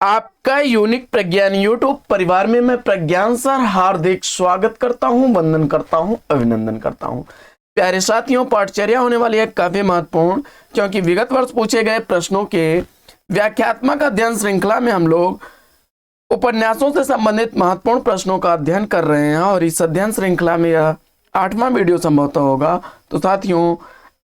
आपका यूनिक प्रज्ञान यूट्यूब परिवार में मैं प्रज्ञान सर हार्दिक स्वागत करता हूं, वंदन करता हूं, अभिनंदन करता हूं। प्यारे साथियों, पाठचर्या होने वाली है काफी महत्वपूर्ण, क्योंकि विगत वर्ष पूछे गए प्रश्नों के व्याख्यात्मक अध्ययन श्रृंखला में हम लोग उपन्यासों से संबंधित महत्वपूर्ण प्रश्नों का अध्ययन कर रहे हैं और इस अध्ययन श्रृंखला में यह 8वां वीडियो संभवतः होगा। तो साथियों,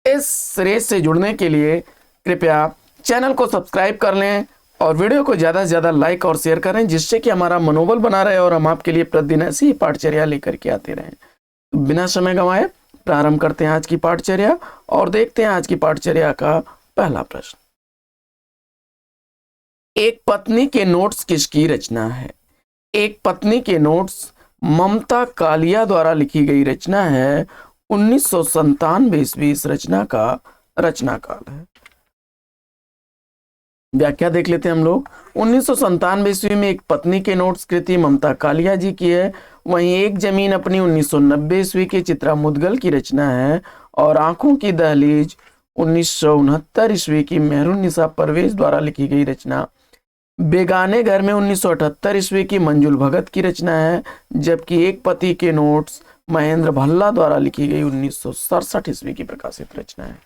इस रेस से जुड़ने के लिए कृपया चैनल को सब्सक्राइब कर लें और वीडियो को ज़्यादा से ज़्यादा लाइक और शेयर करें, जिससे कि हमारा मनोबल बना रहे और हम आपके लिए प्रतिदिन ऐसी ही पाठचर्या लेकर के आते रहें। तो बिना समय गंवाए प्रारंभ करते हैं आज की पाठचर्या और देखते हैं आज की पाठचर्या का पहला प्रश्न। एक पत्नी के नोट्स किसकी रचना है? एक पत्नी के नोट्स ममता कालिया द्वारा लिखी गई रचना है। 1997 ईस्वी इस रचना का रचना काल है। व्याख्या देख लेते हैं हम लोग। 1997 ईस्वी में एक पत्नी के नोट्स कृति ममता कालिया जी की है। वहीं एक जमीन अपनी 1990 ईस्वी की चित्रा मुदगल की रचना है और आंखों की दहलीज 1969 ईस्वी की मेहरुन्निसा परवेज द्वारा लिखी गई रचना। बेगाने घर में 1978 ईस्वी की मंजुल भगत की रचना है, जबकि एक पति के नोट्स महेंद्र भल्ला द्वारा लिखी गई 1967 ईस्वी की प्रकाशित रचना है।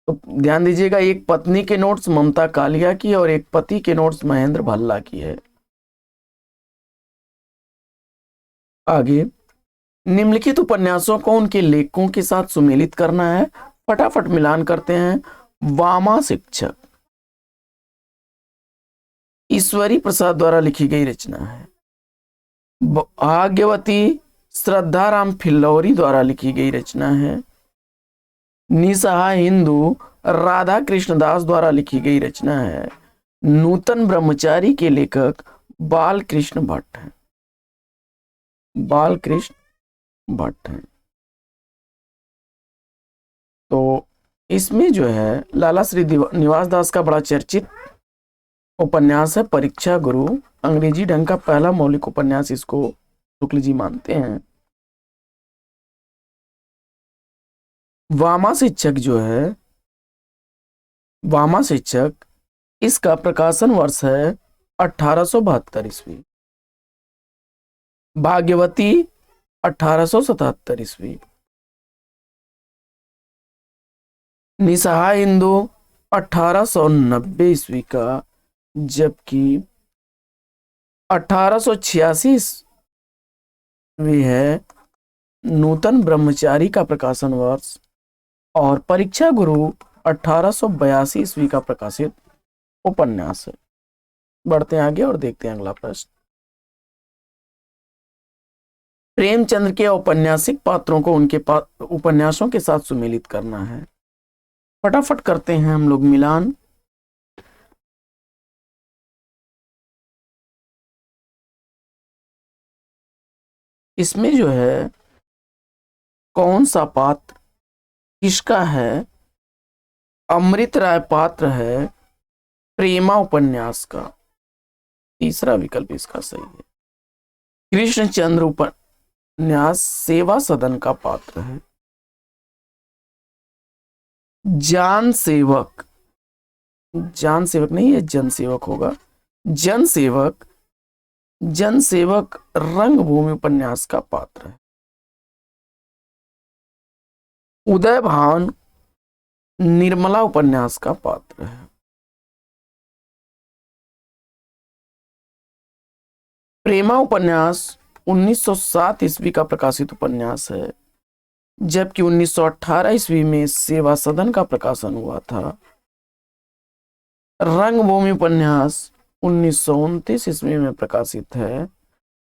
तो ध्यान दीजिएगा, एक पत्नी के नोट्स ममता कालिया की और एक पति के नोट्स महेंद्र भल्ला की है। आगे, निम्नलिखित उपन्यासों को उनके लेखकों के साथ सुमेलित करना है। फटाफट मिलान करते हैं। वामा शिक्षक ईश्वरी प्रसाद द्वारा लिखी गई रचना है। भाग्यवती श्रद्धाराम फिल्लौरी द्वारा लिखी गई रचना है। निसहाय हिंदू राधा कृष्णदास द्वारा लिखी गई रचना है। नूतन ब्रह्मचारी के लेखक बालकृष्ण भट्ट हैं। बालकृष्ण भट्ट हैं। तो इसमें जो है लाला श्री निवास दास का बड़ा चर्चित उपन्यास है परीक्षा गुरु। अंग्रेजी ढंग का पहला मौलिक उपन्यास इसको शुक्ल जी मानते हैं। वामा शिक्षक जो है, वामा शिक्षक, इसका प्रकाशन वर्ष है 1872 ईस्वी। भाग्यवती 1877 ईस्वी। निसहाय हिंदू 1890 ईस्वी का, जबकि 1886 ईस्वी है नूतन ब्रह्मचारी का प्रकाशन वर्ष। और परीक्षा गुरु 1882 ईस्वी का प्रकाशित उपन्यास है। बढ़ते हैं आगे और देखते हैं अगला प्रश्न। प्रेमचंद्र के औपन्यासिक पात्रों को उनके उपन्यासों के साथ सुमेलित करना है। फटाफट करते हैं हम लोग मिलान। इसमें जो है कौन सा पात्र किसका है? अमृत राय पात्र है प्रेमा उपन्यास का। तीसरा विकल्प इसका सही है। कृष्णचंद्र उपन्यास सेवा सदन का पात्र है। जान सेवक, जान सेवक नहीं है, जनसेवक होगा। जनसेवक, जनसेवक रंगभूमि उपन्यास का पात्र है। उदय भान निर्मला उपन्यास का पात्र है। प्रेमा उपन्यास 1907 ईस्वी का प्रकाशित उपन्यास है, जबकि 1918 ईस्वी में सेवा सदन का प्रकाशन हुआ था। रंगभूमि उपन्यास 1929 ईस्वी में प्रकाशित है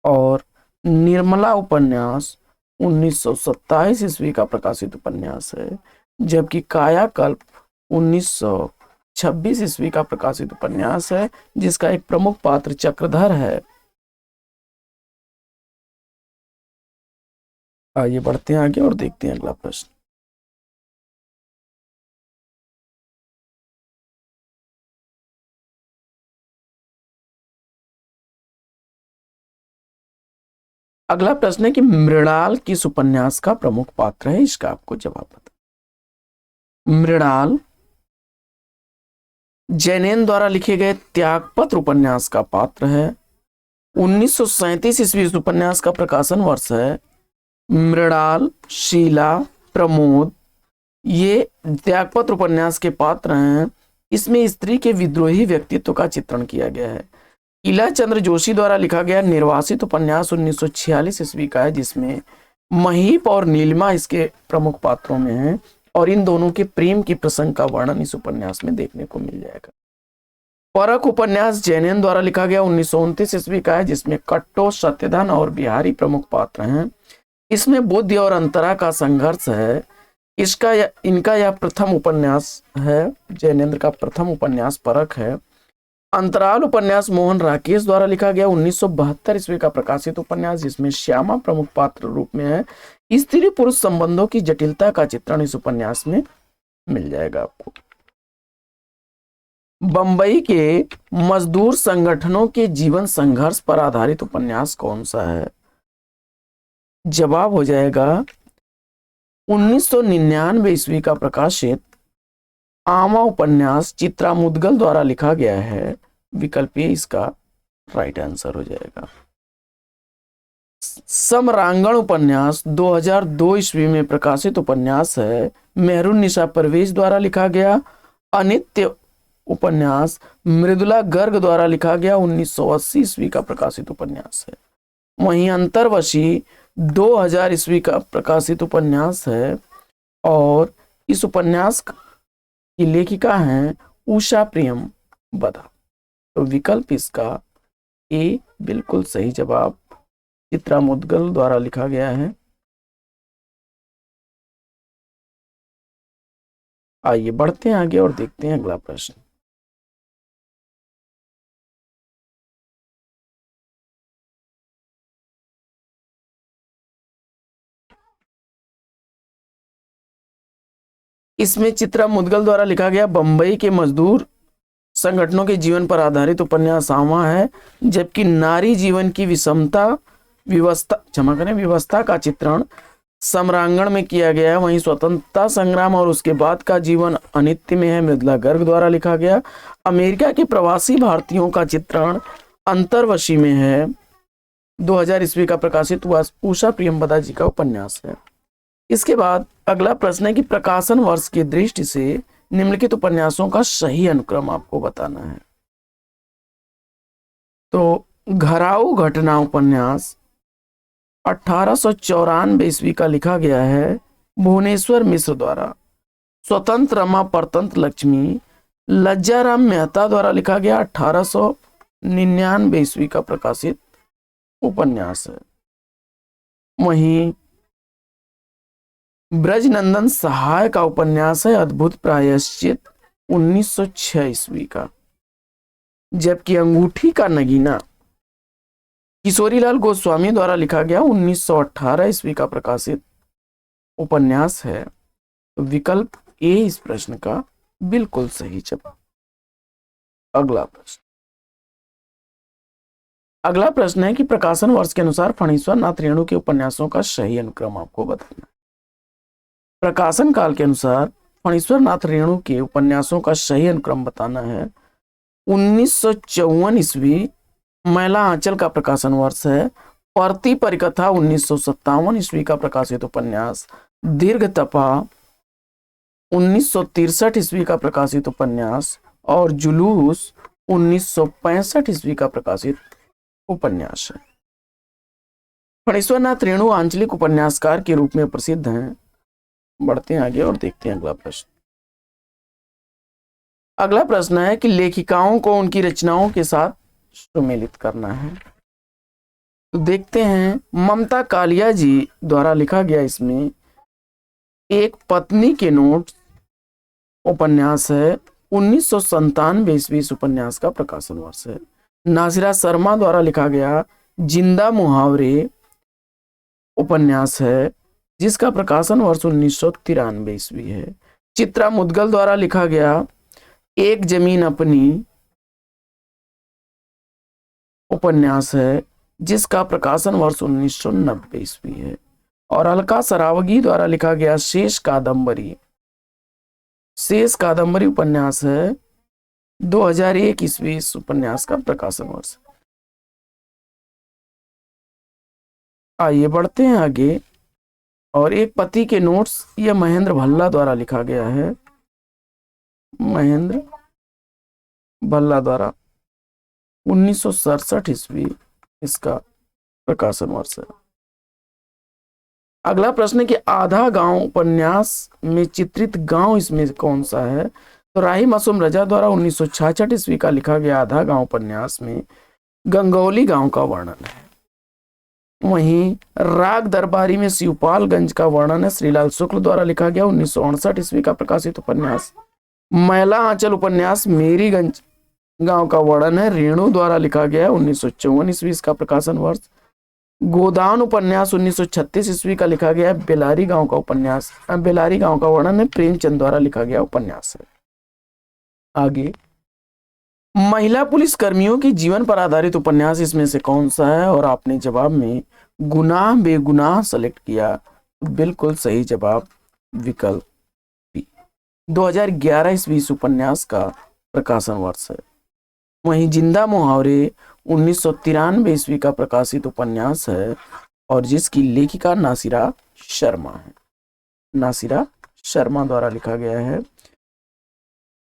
और निर्मला उपन्यास 1927 ईस्वी का प्रकाशित उपन्यास है, जबकि कायाकल्प 1926 ईस्वी का प्रकाशित उपन्यास है, जिसका एक प्रमुख पात्र चक्रधर है। आइए बढ़ते हैं आगे और देखते हैं अगला प्रश्न। अगला प्रश्न है कि मृणाल किस उपन्यास का प्रमुख पात्र है? इसका आपको जवाब पता। मृणाल जैनेन्द्र द्वारा लिखे गए त्यागपत्र उपन्यास का पात्र है। 1937 ईस्वी इस उपन्यास का प्रकाशन वर्ष है। मृणाल, शीला, प्रमोद ये त्यागपत्र उपन्यास के पात्र हैं। इसमें स्त्री के विद्रोही व्यक्तित्व का चित्रण किया गया है। इला चंद्र जोशी द्वारा लिखा गया निर्वासित उपन्यास 1946 ईस्वी का है, जिसमें महीप और नीलिमा इसके प्रमुख पात्रों में हैं और इन दोनों के प्रेम की प्रसंग का वर्णन इस उपन्यास में देखने को मिल जाएगा। परख उपन्यास जैनेन्द्र द्वारा लिखा गया 1929 ईस्वी का है, जिसमें कट्टो, सत्यधन और बिहारी प्रमुख पात्र हैं। इसमें बुद्धि और अंतरा का संघर्ष है। इनका यह प्रथम उपन्यास है। जैनेन्द्र का प्रथम उपन्यास परख है। अंतराल उपन्यास मोहन राकेश द्वारा लिखा गया 1972 ईस्वी का प्रकाशित उपन्यास, जिसमें श्यामा प्रमुख पात्र रूप में है। स्त्री पुरुष संबंधों की जटिलता का चित्रण इस उपन्यास में मिल जाएगा आपको। बंबई के मजदूर संगठनों के जीवन संघर्ष पर आधारित उपन्यास कौन सा है? जवाब हो जाएगा 1999 ईस्वी का प्रकाशित आमा उपन्यास चित्रा मुदगल द्वारा लिखा गया है। विकल्प ए इसका राइट आंसर हो जाएगा। समरांगण उपन्यास 2002 ईस्वी में प्रकाशित उपन्यास है। मेहरुन्निसा परवेज द्वारा लिखा गया। अनित्य उपन्यास मृदुला गर्ग द्वारा लिखा गया 1980 ईस्वी का प्रकाशित उपन्यास है। वहीं अंतर्वशी 2000 ईस्वी का प्रकाशित उपन्यास है और इस उपन्यास की लेखिका हैं उषा प्रियमवदा। तो विकल्प इसका ए बिल्कुल सही जवाब चित्रा मुदगल द्वारा लिखा गया है। आइए बढ़ते हैं आगे और देखते हैं अगला प्रश्न। इसमें चित्रा मुदगल द्वारा लिखा गया बंबई के मजदूर संगठनों के जीवन पर आधारित उपन्यास आमा है, जबकि नारी जीवन की व्यवस्था का चित्रण समरांगण में किया गया है। वहीं स्वतंत्रता संग्राम और उसके बाद का जीवन अनित्य में है, मृदुला गर्ग द्वारा लिखा गया। अमेरिका के प्रवासी भारतीयों का चित्रण अंतर्वशी में है। 2000 ईस्वी का प्रकाशित उषा प्रियमवदा जी का उपन्यास है। इसके बाद अगला प्रश्न है कि प्रकाशन वर्ष की दृष्टि से निम्नलिखित उपन्यासों का सही अनुक्रम आपको बताना है। तो घराऊ घटना उपन्यास 1894 ईस्वी का लिखा गया है भुवनेश्वर मिश्र द्वारा। स्वतंत्र रमा परतंत्र लक्ष्मी लज्जाराम मेहता द्वारा लिखा गया 1899 ईस्वी का प्रकाशित उपन्यास है। वहीं ब्रजनंदन सहाय का उपन्यास है अद्भुत प्रायश्चित 1906 ईस्वी का। जबकि अंगूठी का नगीना किशोरीलाल गोस्वामी द्वारा लिखा गया 1918 ईस्वी का प्रकाशित उपन्यास है। तो विकल्प ए इस प्रश्न का बिल्कुल सही जवाब। अगला प्रश्न है कि प्रकाशन वर्ष के अनुसार फणीश्वर नाथ रेणु के उपन्यासों का सही अनुक्रम आपको बताना है। प्रकाशन काल के अनुसार फणीश्वर नाथ रेणु के उपन्यासों का सही अनुक्रम बताना है। 1954 ईस्वी मैला आंचल का प्रकाशन वर्ष है। परती परिकथा 1957 ईस्वी का प्रकाशित उपन्यास। दीर्घ तपा 1963 ईस्वी का प्रकाशित उपन्यास और जुलूस 1965 ईस्वी का प्रकाशित उपन्यास है। फणीश्वर नाथ रेणु आंचलिक उपन्यासकार के रूप में प्रसिद्ध हैं। बढ़ते हैं आगे और देखते हैं अगला प्रश्न। अगला प्रश्न है कि लेखिकाओं को उनकी रचनाओं के साथ सुमेलित करना है। तो देखते हैं ममता कालिया जी द्वारा लिखा गया इसमें एक पत्नी के नोट उपन्यास है। 1997 ईस्वी इस उपन्यास का प्रकाशन वर्ष है। नासिरा शर्मा द्वारा लिखा गया जिंदा मुहावरे उपन्यास है, जिसका प्रकाशन वर्ष 1993 ईस्वी है। चित्रा मुदगल द्वारा लिखा गया एक जमीन अपनी उपन्यास है, जिसका प्रकाशन वर्ष 1990 ईस्वी है। और अलका सरावगी द्वारा लिखा गया शेष कादंबरी उपन्यास है, 2001 ईस्वी इस उपन्यास का प्रकाशन वर्ष। आइए बढ़ते हैं आगे। और एक पति के नोट्स, यह महेंद्र भल्ला द्वारा लिखा गया है। महेंद्र भल्ला द्वारा 1967 ईस्वी इसका प्रकाशन वर्ष है। अगला प्रश्न है कि आधा गांव उपन्यास में चित्रित गांव इसमें कौन सा है? तो राही मासूम रजा द्वारा 1966 ईस्वी का लिखा गया आधा गांव उपन्यास में गंगौली गांव का वर्णन है। वहीं राग दरबारी में शिवपालगंज का वर्णन है श्रीलाल शुक्ल द्वारा लिखा गया 1968 ईस्वी का प्रकाशित उपन्यास। मैला आंचल उपन्यास मेरीगंज गांव का वर्णन है रेणु द्वारा लिखा गया 1954 ईस्वी इसका प्रकाशन वर्ष। गोदान उपन्यास 1936 ईस्वी का लिखा गया बेलारी गांव का उपन्यास। बेलारी गांव का वर्णन है प्रेमचंद द्वारा लिखा गया उपन्यास है। आगे, महिला पुलिस कर्मियों के जीवन पर आधारित उपन्यास इसमें से कौन सा है? और आपने जवाब में गुनाह बेगुनाह सेलेक्ट किया, बिल्कुल सही जवाब विकल्प बी। 2011 ईस्वी इस उपन्यास का प्रकाशन वर्ष है। वहीं जिंदा मुहावरे 1993 ईस्वी का प्रकाशित उपन्यास है और जिसकी लेखिका नासिरा शर्मा है। नासिरा शर्मा द्वारा लिखा गया है।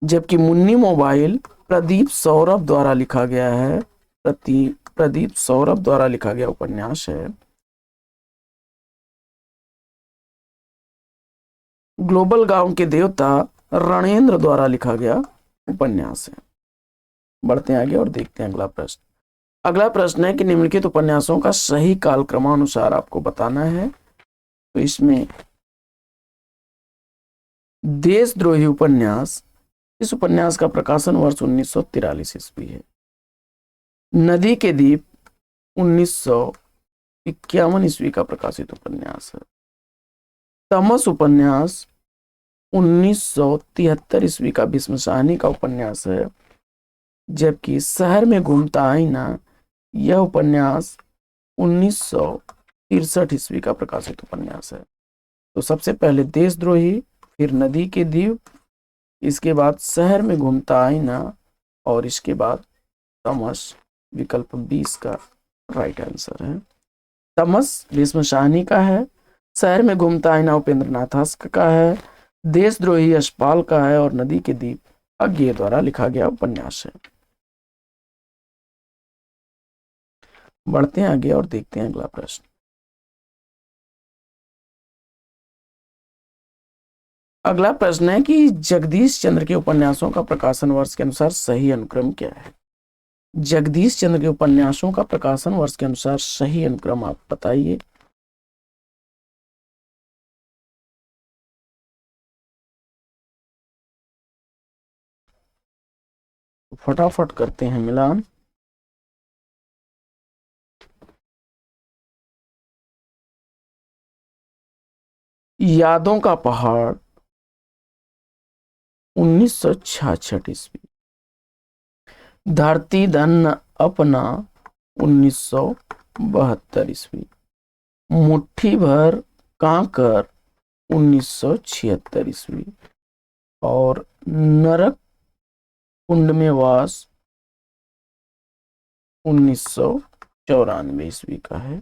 जबकि मुन्नी मोबाइल प्रदीप सौरभ द्वारा लिखा गया है। प्रदीप सौरभ द्वारा लिखा गया उपन्यास है। ग्लोबल गांव के देवता रणेंद्र द्वारा लिखा गया उपन्यास है। बढ़ते हैं आगे और देखते हैं अगला प्रश्न। अगला प्रश्न है कि निम्नलिखित उपन्यासों का सही कालक्रमानुसार आपको बताना है। तो इसमें देशद्रोही उपन्यास, इस उपन्यास का प्रकाशन वर्ष 1943 ईस्वी है। नदी के द्वीप 1951 ईस्वी का प्रकाशित उपन्यास है। तमस उपन्यास 1973 ईस्वी का भीष्म शाहनी का उपन्यास है। जबकि शहर में घूमता आईना, यह उपन्यास 1963 ईस्वी का प्रकाशित उपन्यास है। तो सबसे पहले देशद्रोही, फिर नदी के द्वीप, इसके बाद शहर में घूमता आईना और इसके बाद तमस। विकल्प 20 का राइट आंसर है। तमस भीष्म शाहनी का है, शहर में घूमता आईना उपेंद्र नाथ हस्क का है, देशद्रोही यशपाल का है और नदी के द्वीप अज्ञेय द्वारा लिखा गया उपन्यास है। बढ़ते हैं आगे और देखते हैं अगला प्रश्न। अगला प्रश्न है कि जगदीश चंद्र के उपन्यासों का प्रकाशन वर्ष के अनुसार सही अनुक्रम क्या है? जगदीश चंद्र के उपन्यासों का प्रकाशन वर्ष के अनुसार सही अनुक्रम आप बताइए। फटाफट करते हैं मिलान। यादों का पहाड़ 1966 ईस्वी। धरती धन अपना 1972 ईस्वी। मुट्ठी भर कांकर 1976 ईस्वी। और नरक कुंड में वास 1994 ईस्वी का है।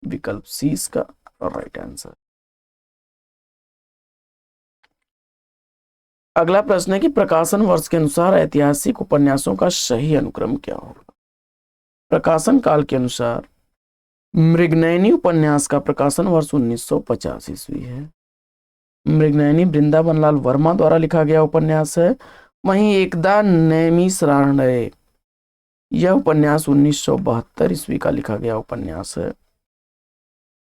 विकल्प सी इसका राइट आंसर। अगला प्रश्न है कि प्रकाशन वर्ष के अनुसार ऐतिहासिक उपन्यासों का सही अनुक्रम क्या होगा? प्रकाशन काल के अनुसार मृगनयनी उपन्यास का प्रकाशन वर्ष 1950 ईस्वी है। मृगनयनी वृंदावन लाल वर्मा द्वारा लिखा गया उपन्यास है। वहीं एकदा नैमिषारण्य, यह उपन्यास 1972 ईस्वी का लिखा गया उपन्यास है।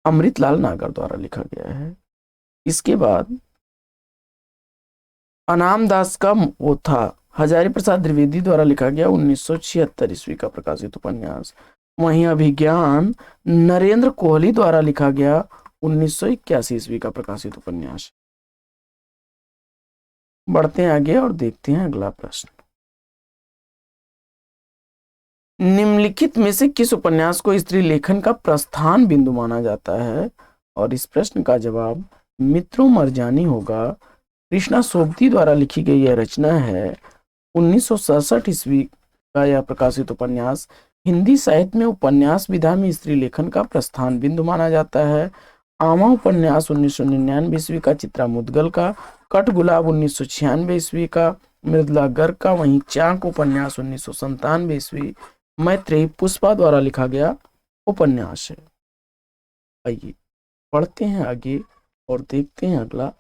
अमृतलाल नागर द्वारा लिखा गया है। इसके बाद अनाम दास का वो था हजारी प्रसाद द्विवेदी द्वारा लिखा गया 1976 ईस्वी का प्रकाशित उपन्यास। वहीं अभिज्ञान नरेंद्र कोहली द्वारा लिखा गया 1981 ईस्वी का प्रकाशित उपन्यास। बढ़ते हैं आगे और देखते हैं अगला प्रश्न। निम्नलिखित में से किस उपन्यास को स्त्री लेखन का प्रस्थान बिंदु माना जाता है? और इस प्रश्न का जवाब मित्रों मरजानी होगा। कृष्णा सोबती द्वारा लिखी गई यह रचना है 1967 ईस्वी का यह प्रकाशित उपन्यास हिंदी साहित्य में उपन्यास विधा में स्त्री लेखन का प्रस्थान बिंदु माना जाता है। आमा उपन्यास 1999 ईस्वी का, चित्रा मुदगल का। कठगुलाब 1996 ईस्वी का, मृदुला गर्ग का। वहीं चाक उपन्यास 1997 ईस्वी मैत्रेयी पुष्पा द्वारा लिखा गया उपन्यास है। आइए पढ़ते हैं आगे और देखते हैं अगला।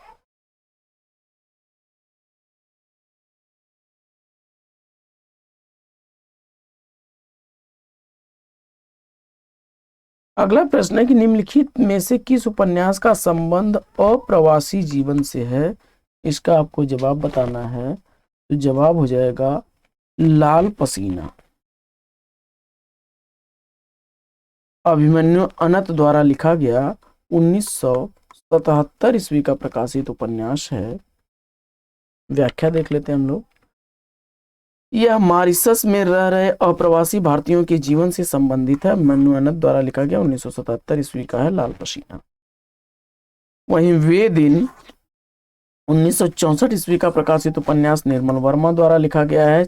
अगला प्रश्न है कि निम्नलिखित में से किस उपन्यास का संबंध अप्रवासी जीवन से है? इसका आपको जवाब बताना है। तो जवाब हो जाएगा लाल पसीना। अभिमन्यु अनंत द्वारा लिखा गया 1977 ईस्वी का प्रकाशित उपन्यास है। व्याख्या देख लेते हैं हम लोग। यह मॉरिशस में रह रहे अप्रवासी भारतीयों के जीवन से संबंधित है। अभिमन्यु अनंत द्वारा लिखा गया 1977 ईस्वी का है लाल पसीना। वहीं वे दिन 1964 ईस्वी का प्रकाशित उपन्यास निर्मल वर्मा द्वारा लिखा गया है।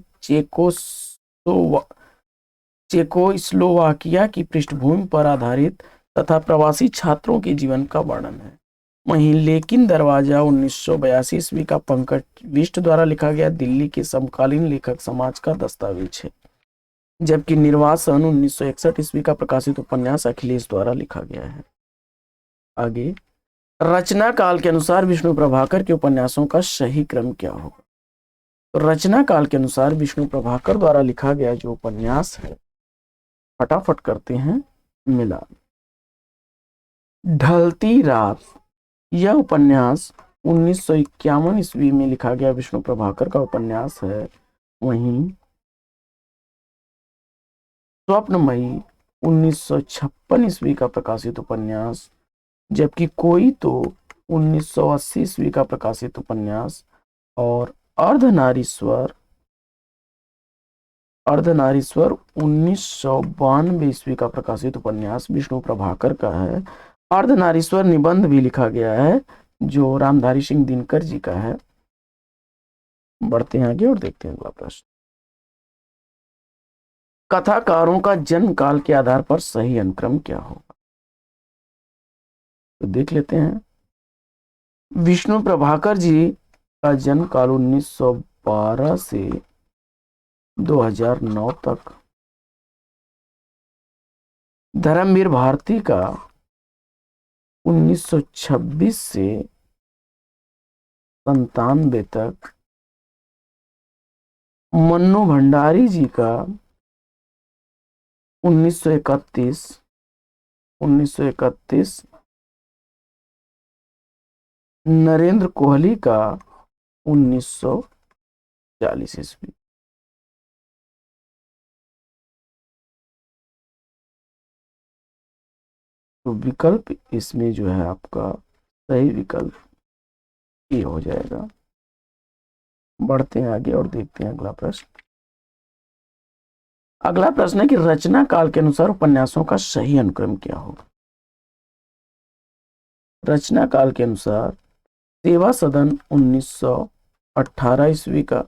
चेकोस्लोवाकिया की पृष्ठभूमि पर आधारित तथा प्रवासी छात्रों के जीवन का वर्णन है। वहीं लेकिन दरवाजा 1982 ईस्वी का पंकज बिष्ट द्वारा लिखा गया दिल्ली के समकालीन लेखक समाज का दस्तावेज है। जबकि निर्वासन 1961 ईस्वी का प्रकाशित उपन्यास अखिलेश द्वारा लिखा गया है। आगे, रचना काल के अनुसार विष्णु प्रभाकर के उपन्यासों का सही क्रम क्या होगा? तो रचना काल के अनुसार विष्णु प्रभाकर द्वारा लिखा गया जो उपन्यास है, फटाफट करते हैं मिलान। ढलती रात, यह उपन्यास 1951 ईस्वी में लिखा गया विष्णु प्रभाकर का उपन्यास है। वहीं स्वप्नमयी 1956 ईस्वी का प्रकाशित उपन्यास, जबकि कोई तो 1980 ईस्वी का प्रकाशित उपन्यास और अर्धनारीश्वर 1992 ईस्वी का प्रकाशित उपन्यास विष्णु प्रभाकर का है। अर्धनारीश्वर निबंध भी लिखा गया है जो रामधारी सिंह दिनकर जी का है। बढ़ते हैं आगे और देखते हैं अगला प्रश्न। कथाकारों का जन्म काल के आधार पर सही अनुक्रम क्या होगा? तो देख लेते हैं। विष्णु प्रभाकर जी का जन्म काल 1912 से 2009 तक। धर्मवीर भारती का 1926 से 97 तक। मन्नू भंडारी जी का 1931। नरेंद्र कोहली का 1940 ईस्वी। तो विकल्प इसमें जो है आपका सही विकल्प ये हो जाएगा। बढ़ते हैं आगे और देखते हैं अगला प्रश्न। अगला प्रश्न है कि रचना काल के अनुसार उपन्यासों का सही अनुक्रम क्या होगा? रचना काल के अनुसार सेवा सदन 1918 ईस्वी का।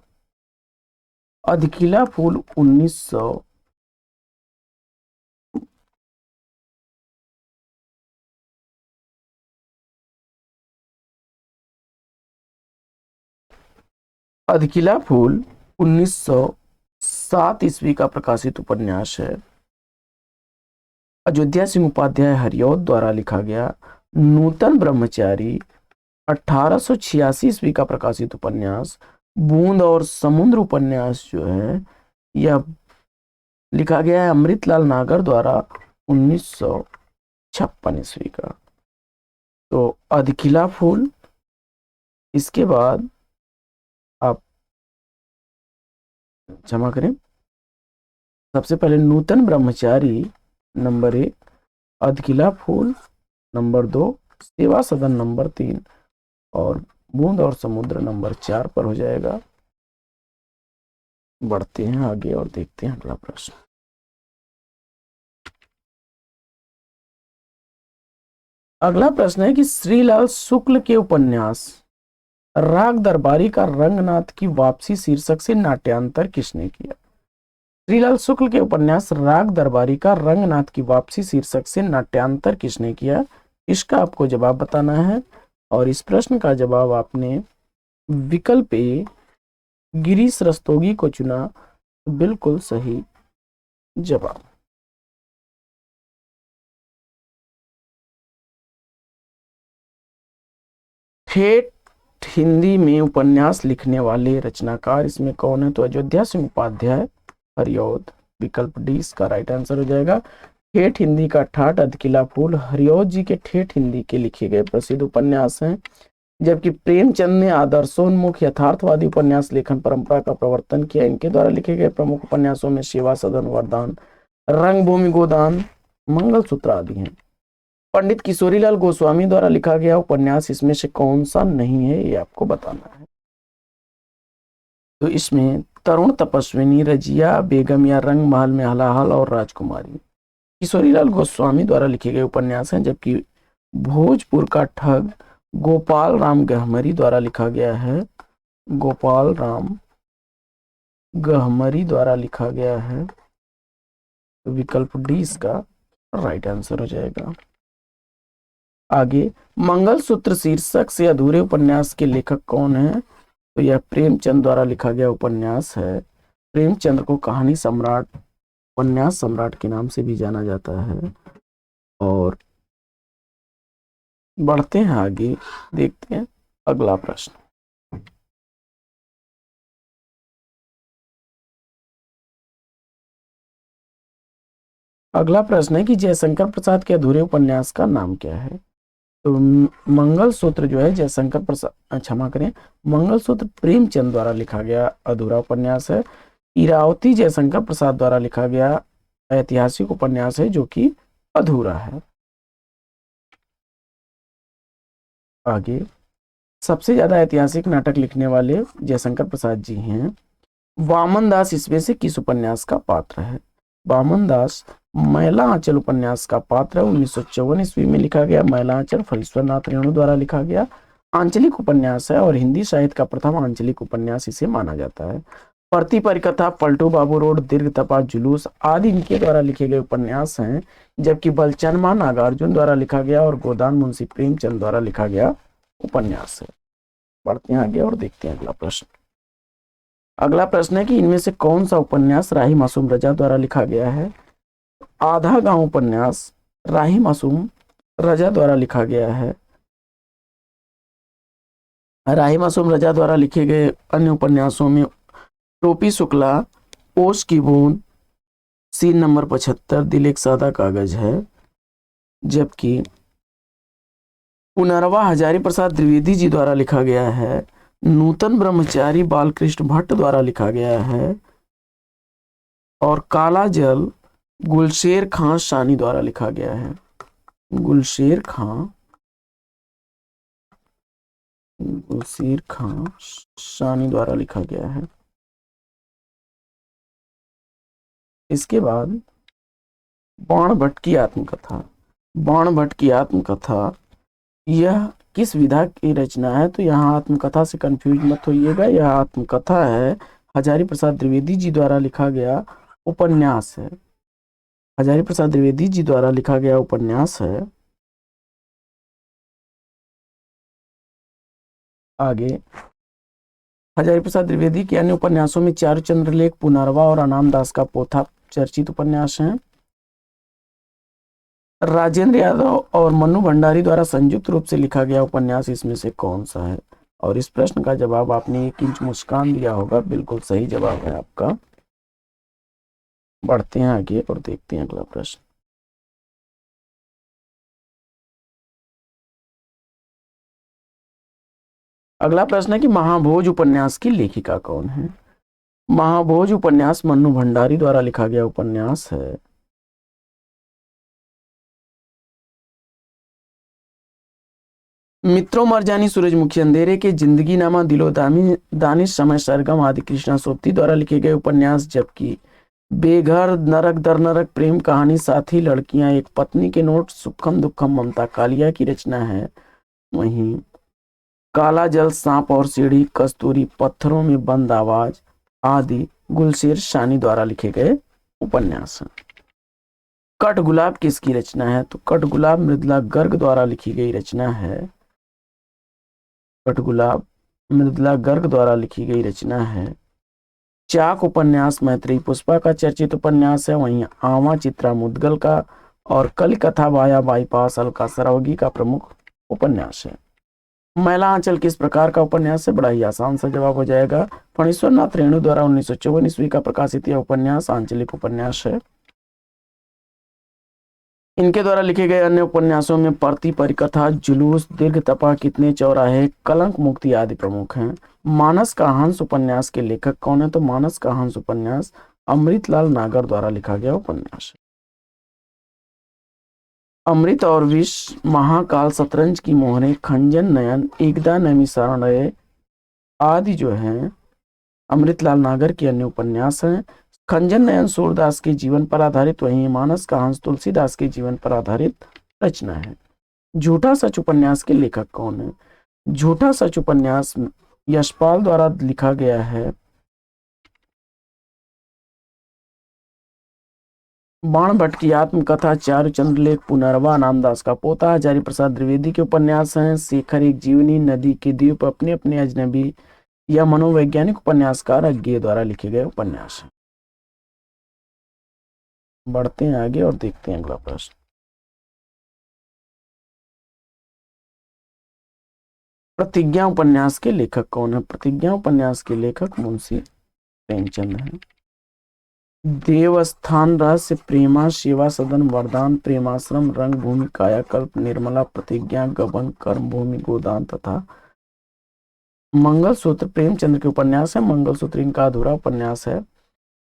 अधकिला फूल 1900। अधकिला फूल 1907 ईस्वी का प्रकाशित उपन्यास है। अयोध्या सिंह उपाध्याय हरिऔध द्वारा लिखा गया नूतन ब्रह्मचारी 1886 ईस्वी का प्रकाशित उपन्यास। बूंद और समुद्र उपन्यास जो है यह लिखा गया है अमृतलाल नागर द्वारा 1956 ईस्वी का। तो अधकिला फूल, इसके बाद आप क्षमा करें, सबसे पहले नूतन ब्रह्मचारी नंबर 1, अधकिला फूल नंबर 2, सेवा सदन नंबर 3 और बूंद और समुद्र नंबर 4 पर हो जाएगा। बढ़ते हैं आगे और देखते हैं अगला प्रश्न। अगला प्रश्न है कि श्रीलाल शुक्ल के उपन्यास राग दरबारी का रंगनाथ की वापसी शीर्षक से नाट्यांतर किसने किया? श्रीलाल शुक्ल के उपन्यास राग दरबारी का रंगनाथ की वापसी शीर्षक से नाट्यांतर किसने किया? इसका आपको जवाब बताना है और इस प्रश्न का जवाब आपने विकल्प ए गिरीश रस्तोगी को चुना। बिल्कुल सही जवाब। ठेठ हिंदी में उपन्यास लिखने वाले रचनाकार इसमें कौन है? तो अयोध्या सिंह उपाध्याय, हरिऔध। विकल्प डी इसका राइट आंसर हो जाएगा। ठेठ हिंदी का ठाठ अधकिला फूल हरिऔध जी के ठेठ हिंदी के लिखे गए प्रसिद्ध उपन्यास हैं। जबकि प्रेमचंद ने आदर्शोन्मुख यथार्थवादी उपन्यास लेखन परंपरा का प्रवर्तन किया। इनके द्वारा लिखे गए प्रमुख उपन्यासों में सेवा सदन, वरदान, रंगभूमि, गोदान, मंगलसूत्र आदि हैं। पंडित किशोरीलाल गोस्वामी द्वारा लिखा गया उपन्यास इसमें से कौन सा नहीं है, ये आपको बताना है। तो इसमें तरुण तपस्विनी, रजिया बेगम या रंग महल में हलाहल और राजकुमारी किशोरीलाल गोस्वामी द्वारा लिखे गए उपन्यास हैं। जबकि भोजपुर का ठग गोपाल राम गहमरी द्वारा लिखा गया है। गोपाल राम गहमरी द्वारा लिखा गया है। तो विकल्प डी इसका राइट आंसर हो जाएगा। आगे, मंगलसूत्र शीर्षक से अधूरे उपन्यास के लेखक कौन है? तो यह प्रेमचंद द्वारा लिखा गया उपन्यास है। प्रेमचंद को कहानी सम्राट, उपन्यास सम्राट के नाम से भी जाना जाता है। और बढ़ते हैं आगे, देखते हैं अगला प्रश्न। अगला प्रश्न है कि जयशंकर प्रसाद के अधूरे उपन्यास का नाम क्या है? तो मंगलसूत्र जो है जयशंकर प्रसाद, क्षमा करें, मंगलसूत्र प्रेमचंद द्वारा लिखा गया अधूरा उपन्यास है। इरावती जयशंकर प्रसाद द्वारा लिखा गया ऐतिहासिक उपन्यास है जो कि अधूरा है। आगे, सबसे ज्यादा ऐतिहासिक नाटक लिखने वाले जयशंकर प्रसाद जी हैं। वामन दास इसमें से किस उपन्यास का पात्र है? वामन दास मैला आंचल उपन्यास का पात्र है। 1954 ईस्वी में लिखा गया मैला आंचल फलीश्वर नाथ रेणु द्वारा लिखा गया आंचलिक उपन्यास है और हिंदी साहित्य का प्रथम आंचलिक उपन्यास इसे माना जाता है। परती परिकथा, पलटू बाबू रोड, दीर्घ तपा, जुलूस आदि इनके द्वारा लिखे गए उपन्यास हैं। जबकि बलचनमा नागार्जुन द्वारा लिखा गया और गोदान मुंशी प्रेमचंद द्वारा लिखा गया उपन्यास है। बढ़ते हैं आगे और देखते हैं अगला प्रश्न। अगला प्रश्न है कि इनमें से कौन सा उपन्यास राही मासूम रजा द्वारा लिखा गया है? आधा गांव उपन्यास राही मासूम रजा द्वारा लिखा गया है। राही मासूम रजा द्वारा लिखे गए अन्य उपन्यासों में टोपी शुक्ला, ओस की बूंद, सीन नंबर 75, दिल एक सादा कागज है। जबकि पुनर्वा हजारी प्रसाद द्विवेदी जी द्वारा लिखा गया है। नूतन ब्रह्मचारी बालकृष्ण भट्ट द्वारा लिखा गया है। और काला जल गुलशेर खां शानी द्वारा लिखा गया है। गुलशेर खां शानी द्वारा लिखा गया है। इसके बाद बाण भट्ट की आत्मकथा। बाण भट्ट की आत्मकथा यह किस विधा की रचना है? तो यहाँ आत्मकथा से कंफ्यूज मत होइएगा, यह आत्मकथा है हजारी प्रसाद द्विवेदी जी द्वारा लिखा गया उपन्यास है। हजारी प्रसाद द्विवेदी जी द्वारा लिखा गया उपन्यास है। आगे, हजारी प्रसाद द्विवेदी के अन्य उपन्यासों में चारुचंद्र लेख, पुनर्वा और अनाम दास का पोथा चर्चित उपन्यास हैं। राजेंद्र यादव और मन्नू भंडारी द्वारा संयुक्त रूप से लिखा गया उपन्यास इसमें से कौन सा है? और इस प्रश्न का जवाब आपने 1 इंच मुस्कान दिया होगा। बिल्कुल सही जवाब है आपका। बढ़ते हैं आगे और देखते हैं अगला प्रश्न। अगला प्रश्न है कि महाभोज उपन्यास की लेखिका कौन है? महाभोज उपन्यास मन्नू भंडारी द्वारा लिखा गया उपन्यास है। मित्रों मरजानी, सूरजमुखी, अंधेरे के, जिंदगी नामा, दिलो दानिश, समय सरगम आदि कृष्णा सोप्ती द्वारा लिखे गए उपन्यास। जबकि बेघर, नरक दर नरक, प्रेम कहानी, साथी, लड़कियां, एक पत्नी के नोट, सुखम दुखम, ममता कालिया की रचना है। वहीं काला जल, सांप और सीढ़ी, कस्तूरी, पत्थरों में बंद आवाज आदि गुलशेर शानी द्वारा लिखे गए उपन्यास हैं। कट गुलाब किसकी रचना है? तो कट गुलाब मृदुला गर्ग द्वारा लिखी गई रचना है। कट गुलाब मृदुला गर्ग द्वारा लिखी गई रचना है। चाक उपन्यास मैत्रेयी पुष्पा का चर्चित उपन्यास है। वहीं आवा चित्रा मुदगल का और कलिकथा बाया बाईपास अलका सरावगी का प्रमुख उपन्यास है। महिला आंचल किस प्रकार का उपन्यास है? बड़ा ही आसान सा जवाब हो जाएगा। फणीश्वर नाथ रेणु द्वारा 1954 ईस्वी का प्रकाशित यह उपन्यास आंचलिक उपन्यास है। इनके द्वारा लिखे गए अन्य उपन्यासों में परती परिकथा, जुलूस, दीर्घ तपा, कितने चौराहे, कलंक मुक्ति आदि प्रमुख हैं। मानस का हंस उपन्यास के लेखक कौन है? तो मानस का हंस उपन्यास अमृतलाल नागर द्वारा लिखा गया उपन्यास है। अमृत और विष, महाकाल, शतरंज की मोहरें, खंजन नयन, एकदा नैमिषारण्य आदि जो हैं अमृतलाल नागर के अन्य उपन्यास हैं। खंजन नयन सूरदास के जीवन पर आधारित, वहीं मानस का हंस तुलसीदास के जीवन पर आधारित रचना है। झूठा सच उपन्यास के लेखक कौन है? झूठा सच उपन्यास यशपाल द्वारा लिखा गया है। बाण भट्ट की आत्मकथा, चारुचंद्र लेख, पुनर्वा नामदास का पोता, हजारी प्रसाद द्विवेदी के उपन्यास हैं। शेखर एक जीवनी, नदी के द्वीप, अपने अपने अजनबी, यह मनोवैज्ञानिक उपन्यासकार अज्ञेय द्वारा लिखे गए उपन्यास हैं। बढ़ते हैं आगे और देखते हैं अगला प्रश्न। प्रतिज्ञा उपन्यास के लेखक कौन है? प्रतिज्ञा उपन्यास के लेखक मुंशी प्रेमचंद हैं। देवस्थान, रहस्य, प्रेमा, सेवा सदन, वरदान, प्रेमाश्रम, रंगभूमि, कायाकल्प, निर्मला, प्रतिज्ञा, गबन, कर्मभूमि, गोदान तथा मंगलसूत्र प्रेमचंद्र के उपन्यास है। मंगलसूत्र इनका अधूरा उपन्यास है।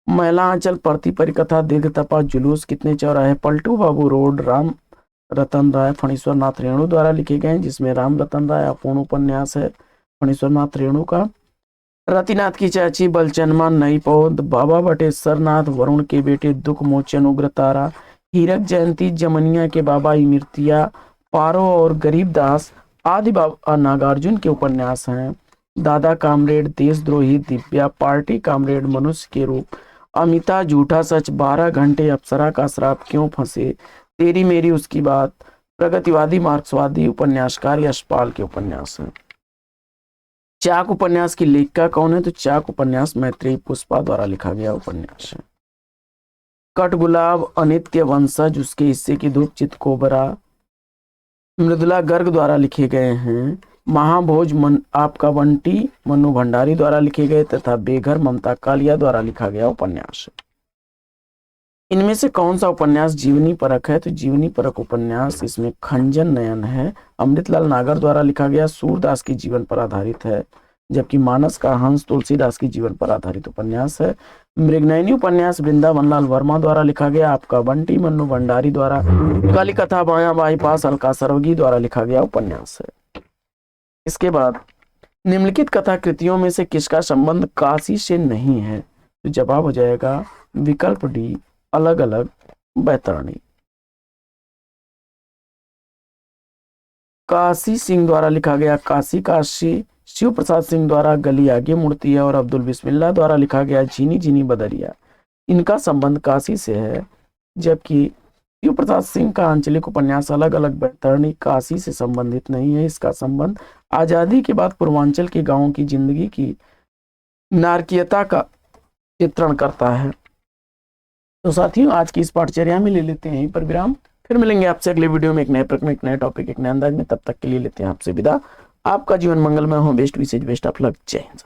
महिला आंचल, परती परिकथा, दीर्घ तपा, जुलूस, कितने चौराहे, पलटू बाबू रोड, राम रतन राय, फणीश्वर नाथ रेणु द्वारा लिखे गए, जिसमें राम रतन राय अपूर्ण उपन्यास है फणीश्वर नाथ रेणु का। रतिनाथ की चाची, बलचनमा, नई पौध, बाबा बटेश्वर नाथ, वरुण के बेटे, दुख मोचन, उग्रतारा, हीरक जयंती, जमनिया के बाबा, इमृतिया, पारो और गरीबदास आदि बाबा नागार्जुन के उपन्यास हैं। दादा कामरेड, देशद्रोही, दिव्या, पार्टी कामरेड, मनुष्य के रूप, अमिता, झूठा सच, 12 घंटे, अप्सरा का श्राप, क्यों फंसे, तेरी मेरी उसकी बात, प्रगतिवादी मार्क्सवादी उपन्यासकार यशपाल के उपन्यास हैं। चाक उपन्यास की लेखिका कौन है? तो चाक उपन्यास मैत्रेयी पुष्पा द्वारा लिखा गया उपन्यास है। कट गुलाब, अनित्य वंशज, उसके हिस्से की धूप, चितकोबरा मृदुला गर्ग द्वारा लिखे गए हैं। महाभोज आपका बंटी मन्नू भंडारी द्वारा लिखे गए तथा बेघर ममता कालिया द्वारा लिखा गया उपन्यास है। इनमें से कौन सा उपन्यास जीवनी परक है? तो जीवनी परक उपन्यास इसमें खंजन नयन है, अमृतलाल नागर द्वारा लिखा गया, सूरदास के जीवन पर आधारित है। जबकि मानस का हंस तुलसीदास के जीवन पर आधारित उपन्यास है। मृगनयनी उपन्यास वृंदावन लाल वर्मा द्वारा लिखा गया, आपका बंटी मन्नू भंडारी द्वारा, कलिकथा बाया बाईपास अलका सरावगी द्वारा लिखा गया उपन्यास है। इसके बाद निम्नलिखित कथा कृतियों में से किसका संबंध काशी से नहीं है? तो जवाब हो जाएगा विकल्प डी, अलग अलग बैतरणी। काशी सिंह द्वारा लिखा गया काशी काशी, शिव प्रसाद सिंह द्वारा गली आगे मुड़ती है और अब्दुल बिस्मिल्लाह द्वारा लिखा गया झीनी झीनी बदरिया, इनका संबंध काशी से है। जबकि शिव प्रसाद सिंह का आंचलिक उपन्यास अलग अलग बैतरणी काशी से संबंधित नहीं है। इसका संबंध आजादी के बाद पूर्वांचल के गांवों की जिंदगी की नारकीयता का चित्रण करता है। तो साथियों, आज की इस पाठचर्या में ले लेते हैं यहीं पर विराम। फिर मिलेंगे आपसे अगले वीडियो में एक नए प्रश्न, एक नए टॉपिक, एक नए अंदाज में। तब तक के लिए लेते हैं आपसे विदा। आपका जीवन मंगलमय हो। बेस्ट विशेष बेस्ट ऑफ लक। जय हिंद।